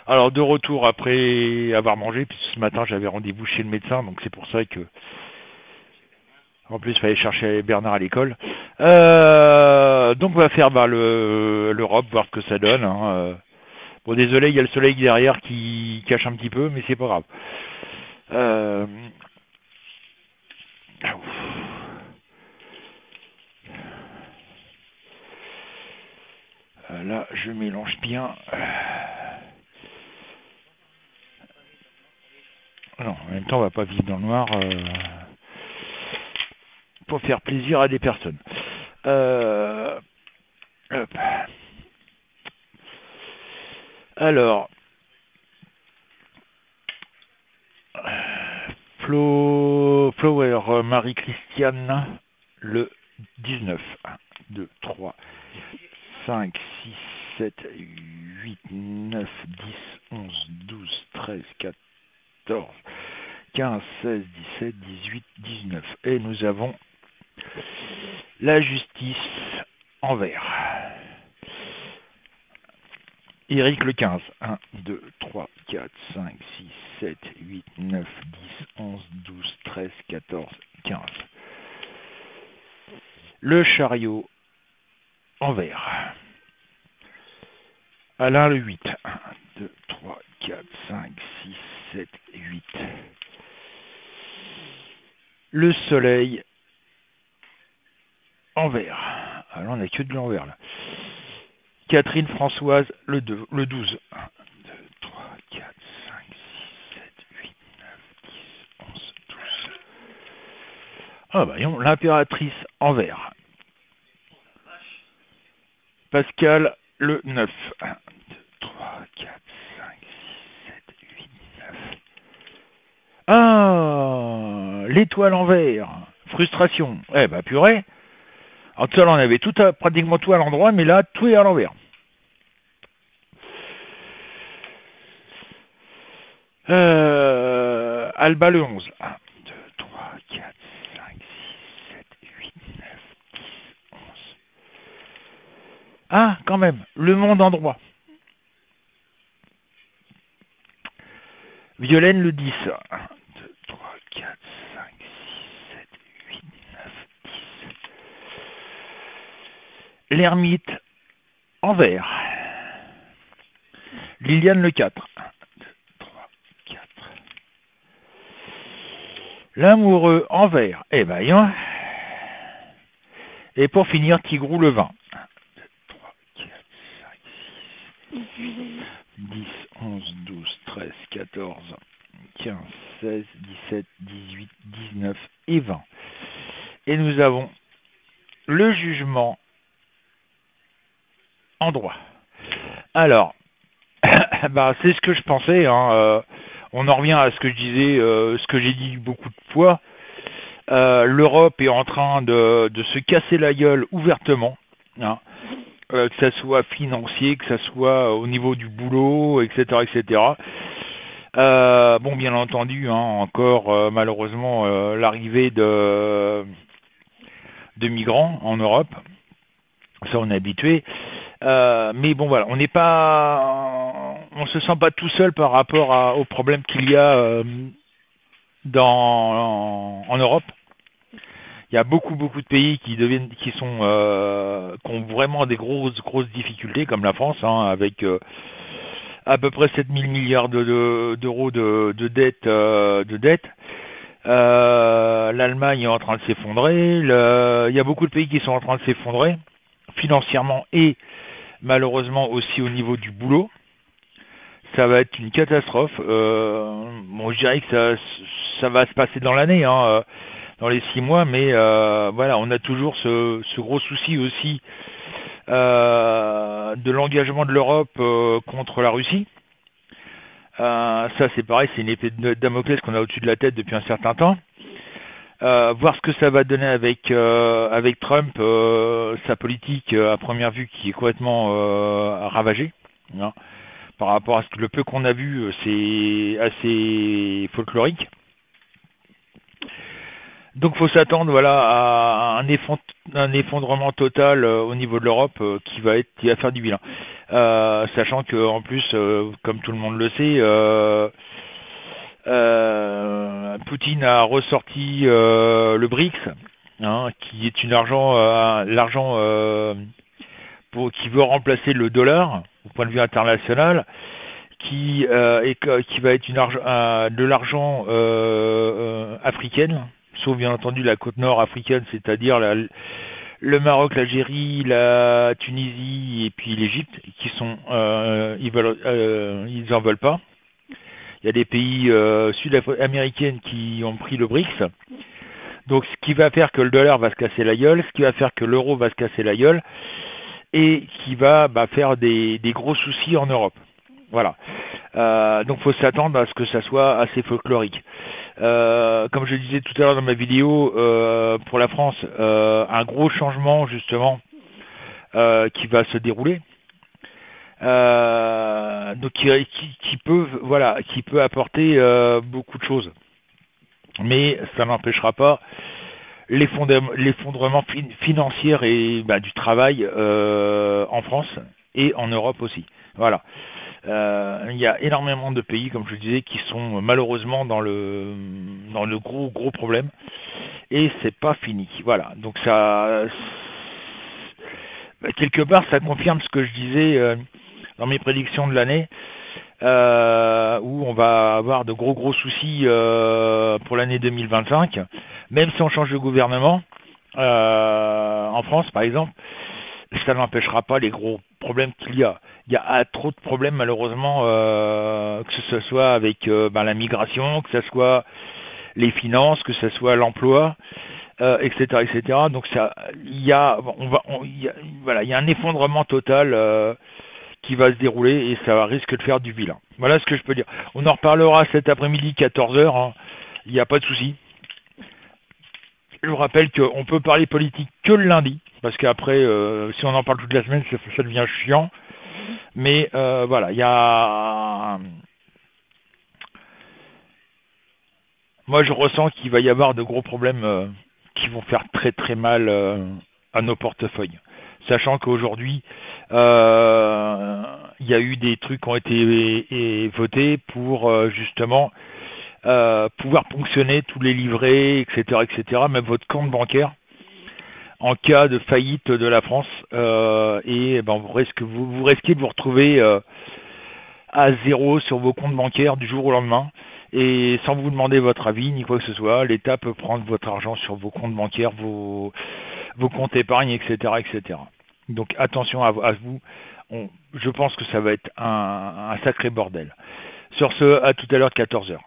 Alors de retour après avoir mangé, puis ce matin j'avais rendez-vous chez le médecin, donc c'est pour ça que en plus il fallait chercher Bernard à l'école. Donc on va faire l'Europe, voir ce que ça donne. Hein. Bon désolé, il y a le soleil derrière qui cache un petit peu, mais c'est pas grave. Euh, Là je mélange bien. Non, en même temps on va pas vivre dans le noir pour faire plaisir à des personnes. Hop. Alors, Flower Marie-Christiane, le 19. 1, 2, 3, 5, 6, 7, 8, 9, 10, 11, 12, 13, 14, 15, 16, 17, 18, 19. Et nous avons la justice en vert. Eric le 15. 1, 2, 3, 4, 5, 6, 7, 8, 9, 10, 11, 12, 13, 14, 15. Le chariot en vert. Alain le 8. 1, 2, 3, 4, 5, 6, 7, 8. Le soleil en vert. Alors on n'a que de l'envers là. Catherine Françoise le 12. 1, 2, 3, 4, 5, 6, 7, 8, 9, 10, 11, 12. Ah bah l'impératrice en vert. Pascal le 9. 1, 2, 3, 4, 5, 6, 7, 8, 9. Ah, l'étoile en vert. Frustration. Eh bah purée. En tout cas, on avait tout pratiquement tout à l'endroit, mais là, tout est à l'envers. Alba le 11. 1, 2, 3, 4, 5, 6, 7, 8, 9, 10, 11. Ah, quand même, le monde en droit. Violaine le 10. 1, 2, 3, 4, 5, 6, 7, 8, 9, 10. L'ermite en vert. Liliane le 4. 1, 2, 3, 4. L'amoureux en vert. Eh ben, et pour finir, Tigrou le 20. 1, 2, 3, 4, 5, 6, 10, 11, 12, 13, 14, 15, 16, 17, 18, 19 et 20. Et nous avons le jugement en droit. Alors, bah, c'est ce que je pensais. Hein, on en revient à ce que je disais, ce que j'ai dit beaucoup de fois. L'Europe est en train de se casser la gueule ouvertement. Hein, que ça soit financier, que ça soit au niveau du boulot, etc. etc. Bon, bien entendu, hein, encore malheureusement l'arrivée de migrants en Europe. Ça, on est habitué. Mais bon, voilà, on se sent pas tout seul par rapport aux problèmes qu'il y a en Europe. Il y a beaucoup de pays qui ont vraiment des grosses difficultés, comme la France, hein, avec à peu près 7000 milliards d'euros de dettes. L'Allemagne est en train de s'effondrer. Il y a beaucoup de pays qui sont en train de s'effondrer financièrement et malheureusement aussi au niveau du boulot. Ça va être une catastrophe. Bon, je dirais que ça va se passer dans l'année, hein, dans les 6 mois, mais voilà, on a toujours ce gros souci aussi de l'engagement de l'Europe contre la Russie. Ça c'est pareil, c'est une épée de Damoclès qu'on a au-dessus de la tête depuis un certain temps. Voir ce que ça va donner avec Trump, sa politique à première vue qui est complètement ravagée. Hein. Par rapport à le peu qu'on a vu, c'est assez folklorique. Donc faut s'attendre voilà à un effondrement total au niveau de l'Europe qui va faire du bilan. Sachant que en plus, comme tout le monde le sait, Poutine a ressorti le BRICS, hein, qui est l'argent qui veut remplacer le dollar au point de vue international, qui va être de l'argent africaine, sauf bien entendu la côte nord africaine, c'est-à-dire le Maroc, l'Algérie, la Tunisie et puis l'Égypte, qui sont ils en veulent pas. Il y a des pays sud-américains qui ont pris le BRICS. Donc ce qui va faire que le dollar va se casser la gueule, ce qui va faire que l'euro va se casser la gueule, et qui va faire des gros soucis en Europe. Voilà. Donc faut s'attendre à ce que ça soit assez folklorique. Comme je disais tout à l'heure dans ma vidéo, pour la France, un gros changement justement qui va se dérouler. Donc qui peut apporter beaucoup de choses. Mais ça n'empêchera pas l'effondrement financier et du travail en France et en Europe aussi. Voilà. Il y a énormément de pays, comme je disais, qui sont malheureusement dans le gros problème. Et c'est pas fini. Voilà. Donc ça, quelque part, ça confirme ce que je disais dans mes prédictions de l'année, où on va avoir de gros soucis pour l'année 2025, même si on change de gouvernement, en France par exemple, ça n'empêchera pas les gros problèmes qu'il y a. Il y a trop de problèmes malheureusement, que ce soit avec la migration, que ce soit les finances, que ce soit l'emploi, etc., etc. Donc ça, il y a un effondrement total qui va se dérouler et ça risque de faire du bilan. Voilà ce que je peux dire. On en reparlera cet après-midi 14h, hein. Il n'y a pas de souci. Je vous rappelle qu'on peut parler politique que le lundi, parce qu'après, si on en parle toute la semaine, ça devient chiant. Mais voilà, il y a... Moi, je ressens qu'il va y avoir de gros problèmes qui vont faire très très mal à nos portefeuilles. Sachant qu'aujourd'hui, il y a eu des trucs qui ont été votés pour justement pouvoir ponctionner tous les livrets, etc., etc., même votre compte bancaire, en cas de faillite de la France, vous risquez de vous retrouver à zéro sur vos comptes bancaires du jour au lendemain, et sans vous demander votre avis ni quoi que ce soit, l'État peut prendre votre argent sur vos comptes bancaires, vos comptes épargne, etc., etc. Donc attention à vous, je pense que ça va être un sacré bordel. Sur ce, à tout à l'heure, 14h.